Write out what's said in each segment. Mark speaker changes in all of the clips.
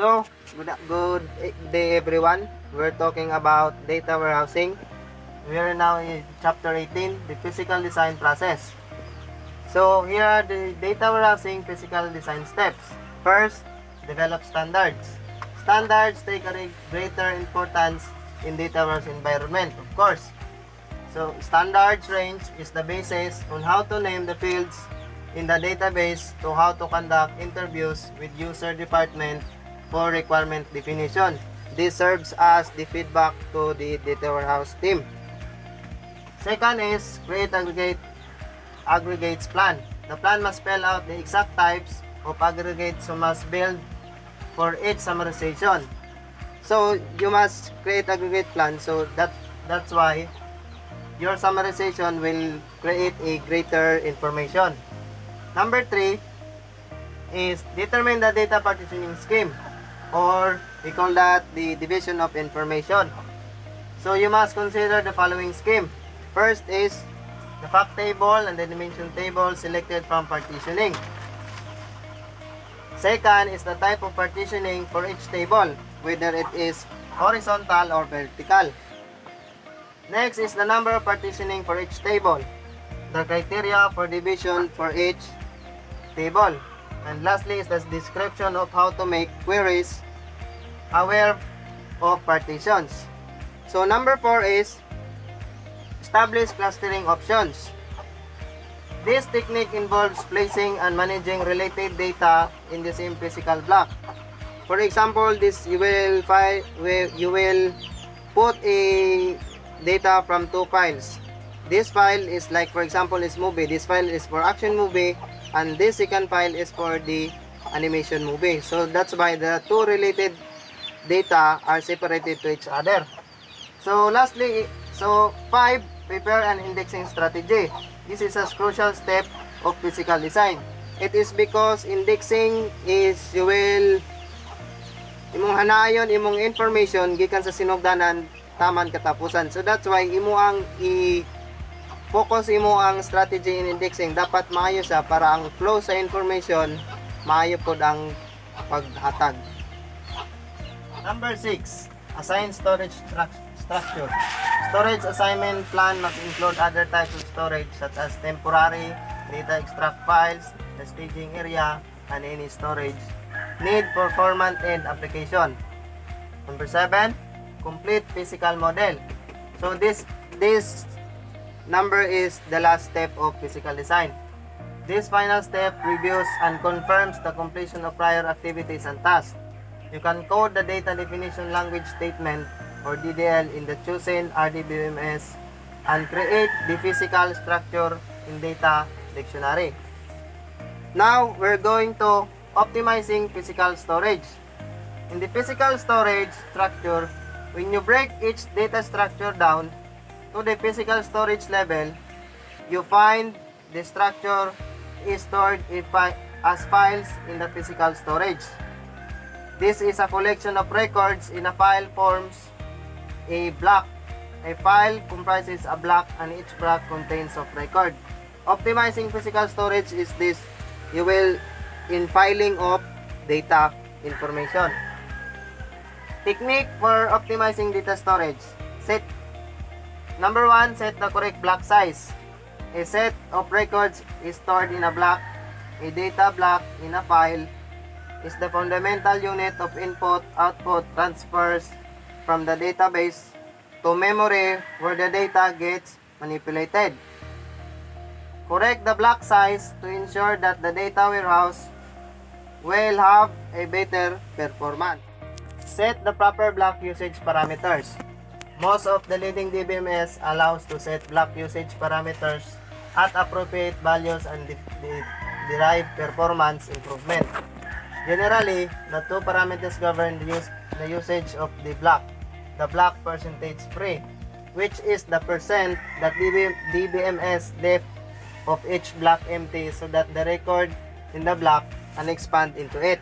Speaker 1: So, good day everyone. We're talking about data warehousing. We are now in chapter 18, the physical design process. So, here are the data warehousing physical design steps. First, develop standards. Standards take a greater importance in data warehouse environment, of course. So, standards range is the basis on how to name the fields in the database to how to conduct interviews with user department for requirement definition. This serves as the feedback to the data warehouse team. Second is create aggregates plan. The plan must spell out the exact types of aggregates you must build for each summarization. So you must create aggregate plan, so that's why your summarization will create a greater information. Number 3 is determine the data partitioning scheme, or we call that the division of information. So you must consider the following scheme. First is the fact table and the dimension table selected from partitioning. Second is the type of partitioning for each table, whether it is horizontal or vertical. Next is the number of partitioning for each table, the criteria for division for each table, and lastly is the description of how to make queries aware of partitions. So number 4 is establish clustering options. This technique involves placing and managing related data in the same physical block. For example, this you will put a data from two files. This file is like, for example, is movie. This file is for action movie, and this second file is for the animation movie. So that's why the two related data are separated to each other. So lastly, 5, prepare an indexing strategy. This is a crucial step of physical design. It is because indexing is you will imong hanayon imong information gikan sa sinugdanan taman katapusan. So that's why imo ang i-focus imo ang strategy in indexing. Dapat maayo siya para ang flow sa information maayo pod ang paghatag. Number 6, assign storage structure. Storage assignment plan must include other types of storage such as temporary, data extract files, the staging area, and any storage need for front-end application. Number 7, complete physical model. So this number is the last step of physical design. This final step reviews and confirms the completion of prior activities and tasks. You can code the data definition language statement or DDL in the chosen RDBMS and create the physical structure in data dictionary. Now we're going to optimizing physical storage. In the physical storage structure, when you break each data structure down to the physical storage level, you find the structure is stored as files in the physical storage. This is a collection of records in a file forms a block. A file comprises a block and each block contains of record. Optimizing physical storage is this. You will in filing of data information. Technique for optimizing data storage. Number 1, set the correct block size. A set of records is stored in a block. A data block in a file is the fundamental unit of input-output transfers from the database to memory where the data gets manipulated. Correct the block size to ensure that the data warehouse will have a better performance. Set the proper block usage parameters. Most of the leading DBMS allows to set block usage parameters at appropriate values and derive performance improvement. Generally, the two parameters govern the usage of the block percentage free, which is the percent that DBMS left of each block empty so that the record in the block can expand into it.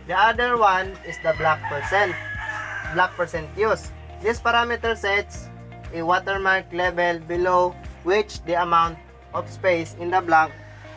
Speaker 1: The other one is the block percent use. This parameter sets a watermark level below which the amount of space in the block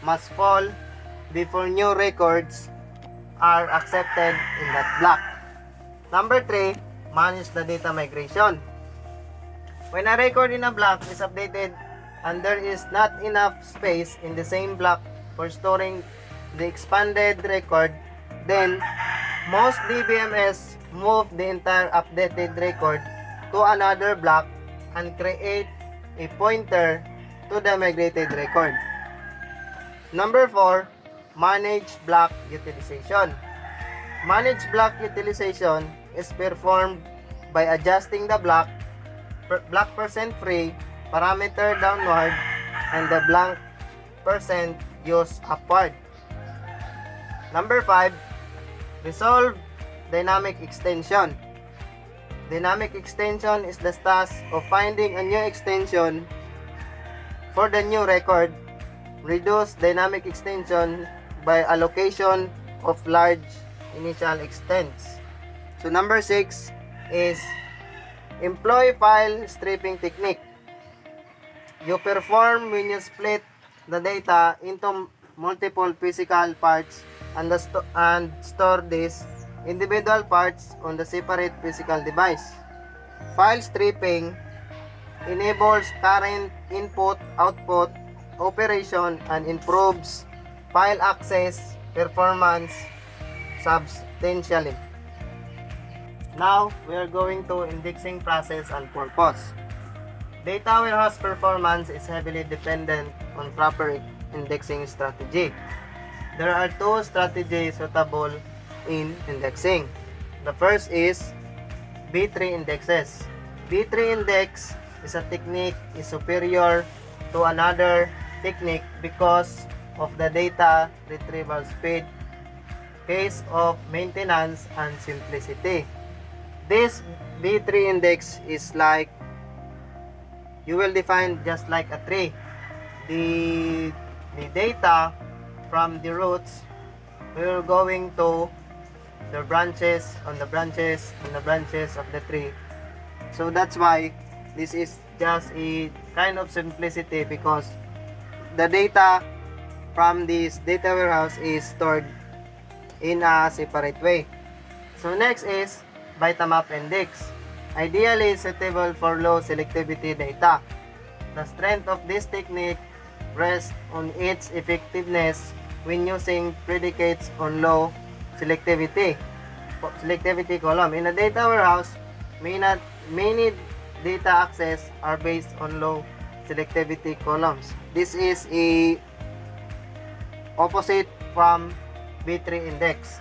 Speaker 1: must fall before new records are accepted in that block. Number 3, manage the data migration. When a record in a block is updated and there is not enough space in the same block for storing the expanded record, then most DBMS move the entire updated record to another block and create a pointer to the migrated record. Number 4, manage block utilization. Manage block utilization is performed by adjusting the block percent free parameter downward and the blank percent use upward. Number 5, resolve dynamic extension. Dynamic extension is the task of finding a new extension for the new record. Reduce dynamic extension by allocation of large initial extents. So number 6 is employ file stripping technique. You perform when you split the data into multiple physical parts and store these individual parts on the separate physical device. File stripping enables current input-output operation and improves file access performance substantially. Now, we are going to indexing process and purpose. Data warehouse performance is heavily dependent on proper indexing strategy. There are 2 strategies suitable in indexing. The first is B3 indexes. B3 index is a technique is superior to another technique because of the data retrieval speed, pace of maintenance, and simplicity. This B3 index is like, you will define just like a tree. The data from the roots will going to the branches on the branches on the branches of the tree. So that's why this is just a kind of simplicity, because the data from this data warehouse is stored in a separate way. So next is Vitamap index. Ideally suitable for low selectivity data. The strength of this technique rests on its effectiveness when using predicates on low selectivity column. In a data warehouse, many data access are based on low selectivity columns. This is a opposite from B3 index.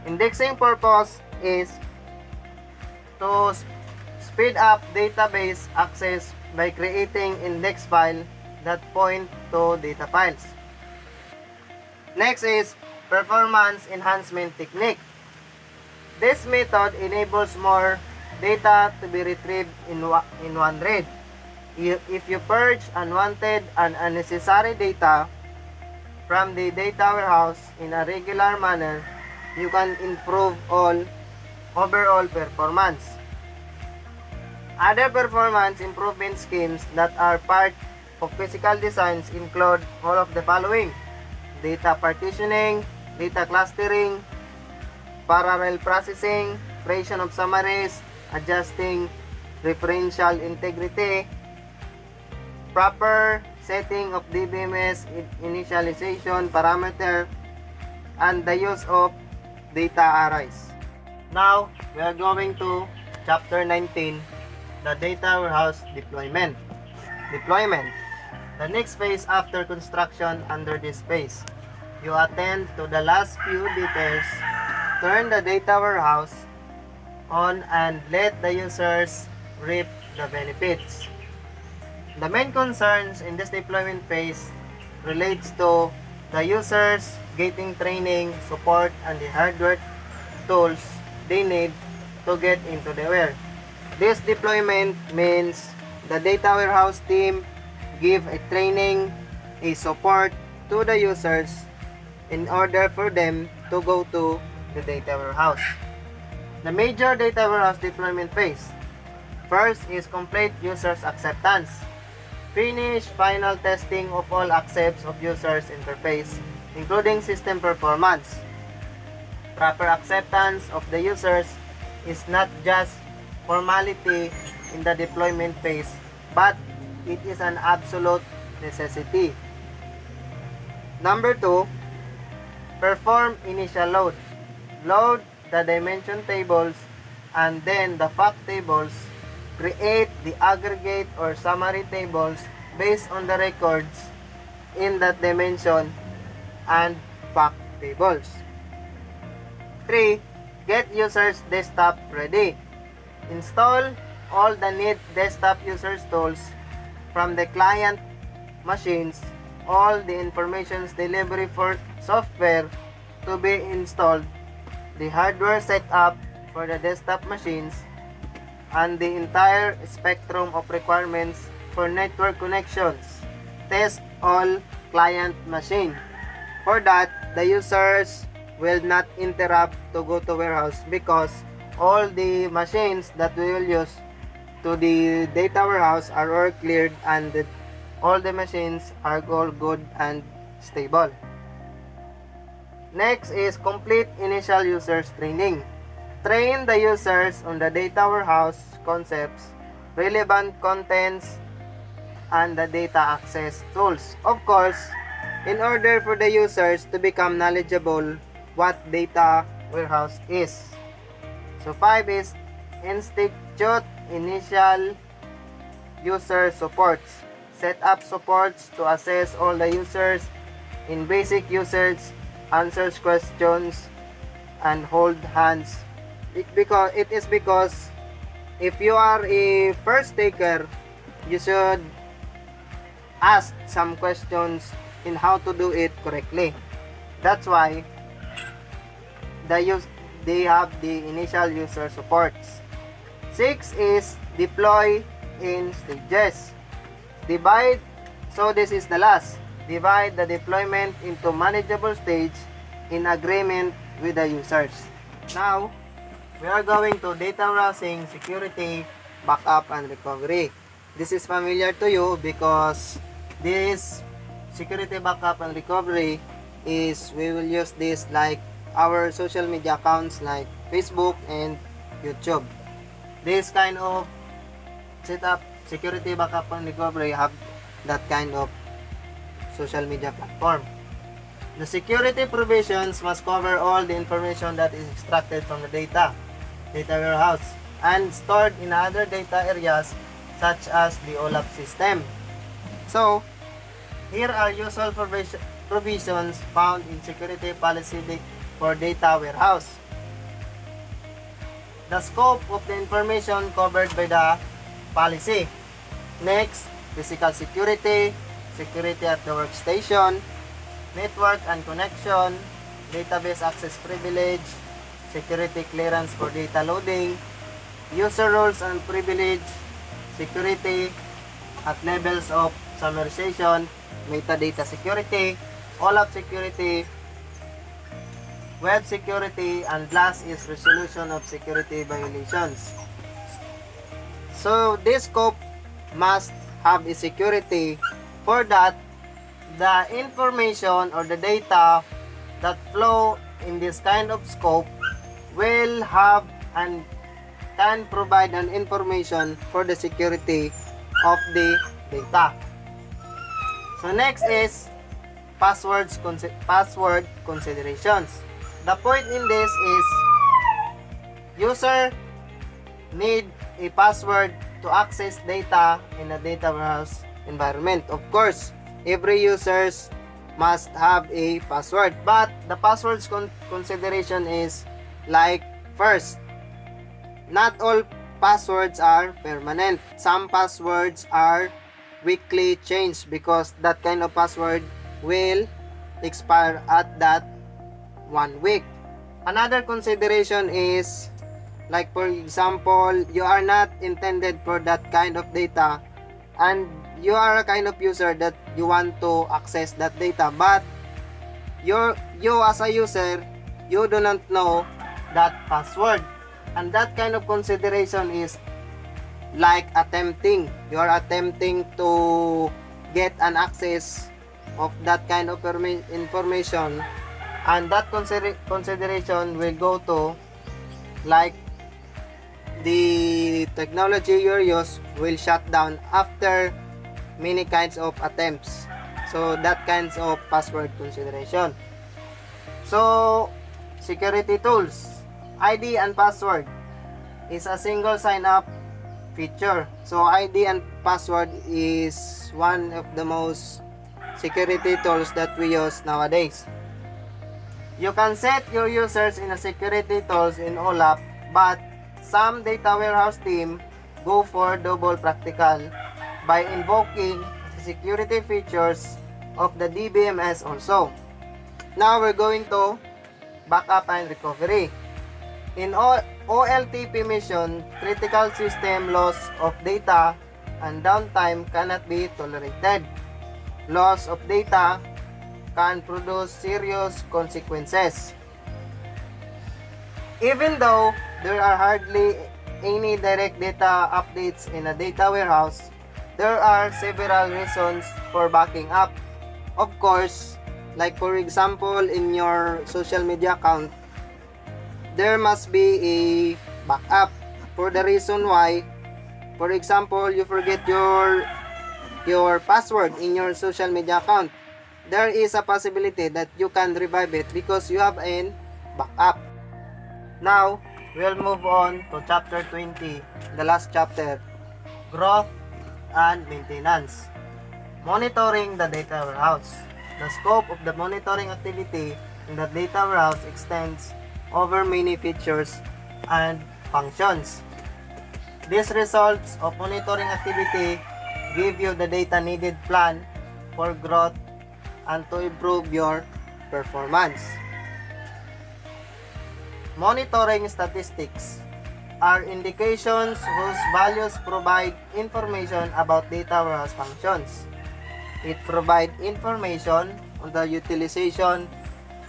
Speaker 1: Indexing purpose is to speed up database access by creating index file that point to data files. Next is performance enhancement technique. This method enables more data to be retrieved in one read. If you purge unwanted and unnecessary data from the data warehouse in a regular manner, you can improve overall performance. Other performance improvement schemes that are part of physical designs include all of the following: data partitioning, data clustering, parallel processing, creation of summaries, adjusting referential integrity, proper setting of DBMS initialization parameter, and the use of data arrays. Now, we are going to chapter 19, the data warehouse deployment. The next phase after construction under this phase. You attend to the last few details, turn the data warehouse on, and let the users reap the benefits. The main concerns in this deployment phase relates to the users getting training, support, and the hardware tools they need to get into the ware. This deployment means the data warehouse team give a training, a support to the users in order for them to go to the data warehouse. The major data warehouse deployment phase. First is complete users acceptance. Finish final testing of all accepts of users interface, including system performance. Proper acceptance of the users is not just formality in the deployment phase, but it is an absolute necessity. Number 2, perform initial load. Load the dimension tables and then the fact tables. Create the aggregate or summary tables based on the records in that dimension and fact tables. 3. Get users desktop ready. Install all the need desktop users tools from the client machines. All the information's delivery for software to be installed, the hardware setup for the desktop machines, and the entire spectrum of requirements for network connections. Test all client machine. For that, the users will not interrupt to go to warehouse because all the machines that we will use to the data warehouse are all cleared and all the machines are all good and stable. Next is complete initial users training. Train the users on the data warehouse concepts, relevant contents, and the data access tools. Of course, in order for the users to become knowledgeable what data warehouse is. So 5 is institute initial user supports. Set up supports to assess all the users in basic usage, answers questions, and hold hands. It is because if you are a first taker, you should ask some questions in how to do it correctly. That's why they have the initial user supports. 6 is deploy in stages. This is the last. Divide the deployment into manageable stage in agreement with the users. Now, we are going to data warehousing, security, backup, and recovery. This is familiar to you because this security, backup, and recovery is we will use this like our social media accounts like Facebook and YouTube. This kind of setup, security, backup, and recovery have that kind of social media platform. The security provisions must cover all the information that is extracted from the data warehouse and stored in other data areas such as the OLAP system. So, here are usual provisions found in security policy for data warehouse. The scope of the information covered by the policy. Next, physical security, security at the workstation, network and connection, database access privilege, security clearance for data loading, user roles and privilege, security at levels of summarization, metadata security, OLAP security, web security, and last is resolution of security violations. So this scope must have a security. For that, the information or the data that flow in this kind of scope will have and can provide an information for the security of the data. So next is password considerations. The point in this is user need a password to access data in a data warehouse environment. Of course, every users must have a password, but the passwords consideration is like first, not all passwords are permanent. Some passwords are weekly changed because that kind of password will expire at that 1 week. Another consideration is like for example, you are not intended for that kind of data and you are a kind of user that you want to access that data, but you as a user, you do not know that password, and that kind of consideration is like you are attempting to get an access of that kind of information And that consideration will go to like the technology you use will shut down after many kinds of attempts. So that kinds of password consideration. So security tools, ID and password is a single sign up feature. So ID and password is one of the most security tools that we use nowadays. You can set your users in a security tools in OLAP, but some data warehouse team go for double practical by invoking the security features of the DBMS also. Now we're going to backup and recovery. In OLTP mission, critical system loss of data and downtime cannot be tolerated. Loss of data can produce serious consequences. Even though there are hardly any direct data updates in a data warehouse, there are several reasons for backing up. Of course, like for example in your social media account, there must be a backup for the reason why, for example, you forget your password in your social media account. There is a possibility that you can revive it because you have a backup. Now, we'll move on to chapter 20, the last chapter, growth and maintenance. Monitoring the data warehouse. The scope of the monitoring activity in the data warehouse extends over many features and functions. These results of monitoring activity give you the data needed plan for growth and to improve your performance. Monitoring statistics are indications whose values provide information about data warehouse functions. It provides information on the utilization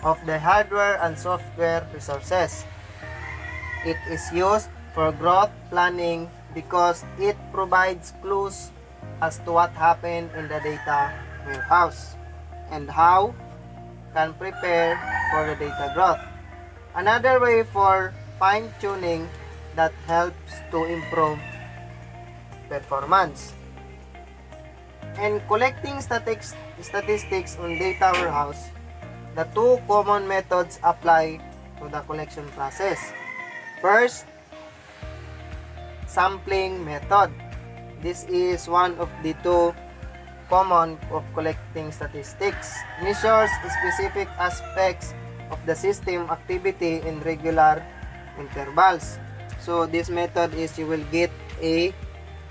Speaker 1: of the hardware and software resources. It is used for growth planning because it provides clues as to what happened in the data warehouse and how can prepare for the data growth. Another way for fine-tuning that helps to improve performance. And collecting statistics on data warehouse, the two common methods apply to the collection process. First, sampling method. This is one of the two common of collecting statistics. Measures specific aspects of the system activity in regular intervals. So this method is you will get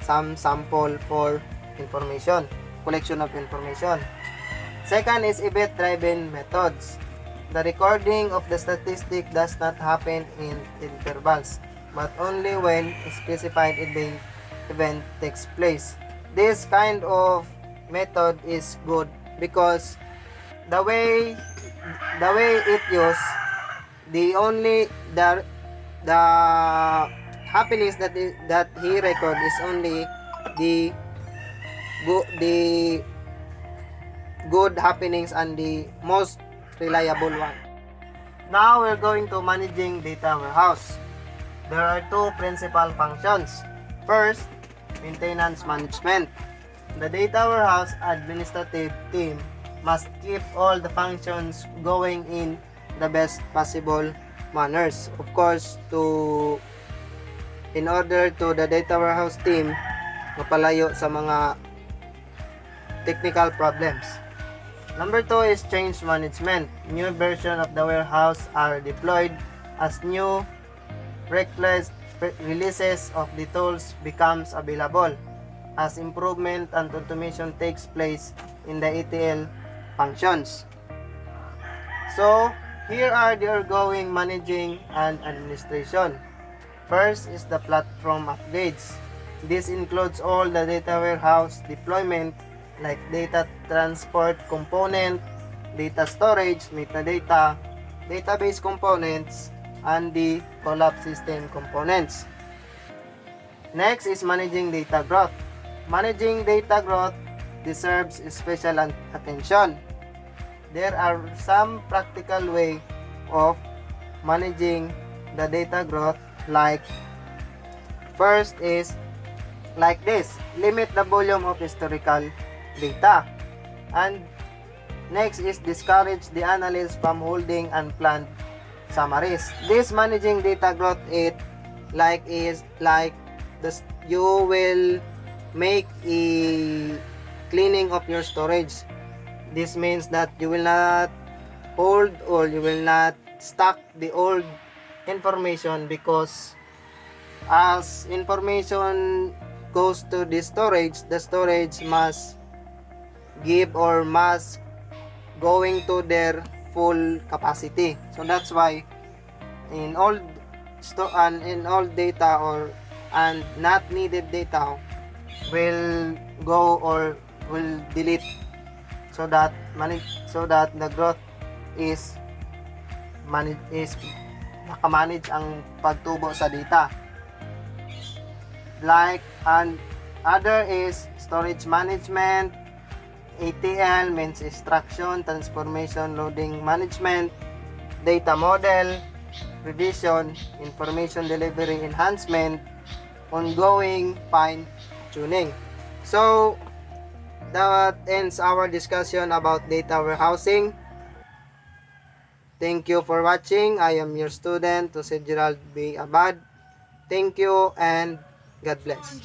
Speaker 1: some sample for information, collection of information. Second is event-driven methods. The recording of the statistic does not happen in intervals, but only when a specified event takes place. This kind of method is good because the way it used, the happenings that he record is only the good happenings and the most reliable one. Now we're going to managing data warehouse. There are two principal functions. First, maintenance management. The data warehouse administrative team must keep all the functions going in the best possible manners. Of course, in order to the data warehouse team mapalayo sa mga technical problems. Number 2 is change management. New version of the warehouse are deployed as new releases of the tools becomes available as improvement and automation takes place in the ETL functions. So, here are the ongoing managing and administration. First is the platform upgrades. This includes all the data warehouse deployment like data transport component, data storage, metadata, database components, and the collab system components. Next is managing data growth. Managing data growth deserves special attention. there are some practical way of managing the data growth. Like first is like this, limit the volume of historical data, and next is discourage the analyst from holding unplanned summaries. This managing data growth is like this, you will make a cleaning of your storage. This means that you will not hold or you will not stock the old information, because as information goes to the storage must give or must going to their full capacity. So that's why in all in all data or and not needed data will go or will delete, so that the growth is nakamanage ang pagtubo sa data. Like, and other is storage management, ATL means extraction, transformation, loading management, data model, revision, information delivery enhancement, ongoing fine tuning. So that ends our discussion about data warehousing. Thank you for watching. I am your student, Gerald B. Abad. Thank you and God bless.